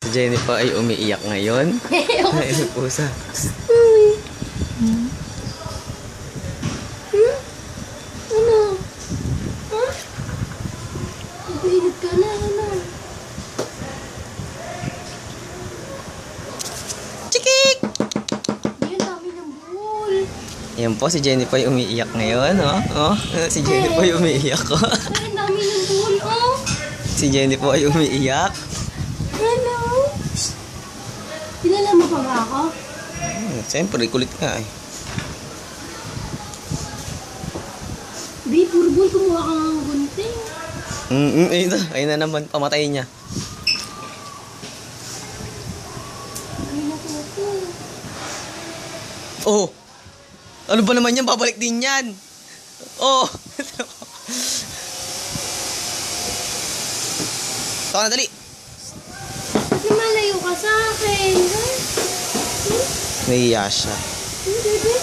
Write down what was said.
Si Jennifer ay umiiyak ngayon. Ay, pusa. Ano? Ha? Nag-iinit ka na, ano? Chikik! Yan, dami ng buhol. Yan po, si Jennifer ay umiiyak ngayon. Oh, si Jennifer ay umiiyak. Oh. Ay, ang dami ng buhol, oh. Si Jennifer ay umiiyak. Hello? Kilala mo pa ba ako? Siyempre, kulit ka eh. Di, puro buhol, kumuha ka ng gunting. Ayun na naman, pamatay niya. Dami na po ito. Oh! Ano ba naman yan? Babalik din yan! Oh! Saka na, dali! Kasi malayo ka sa akin, ha? Nahiya siya. Bebe?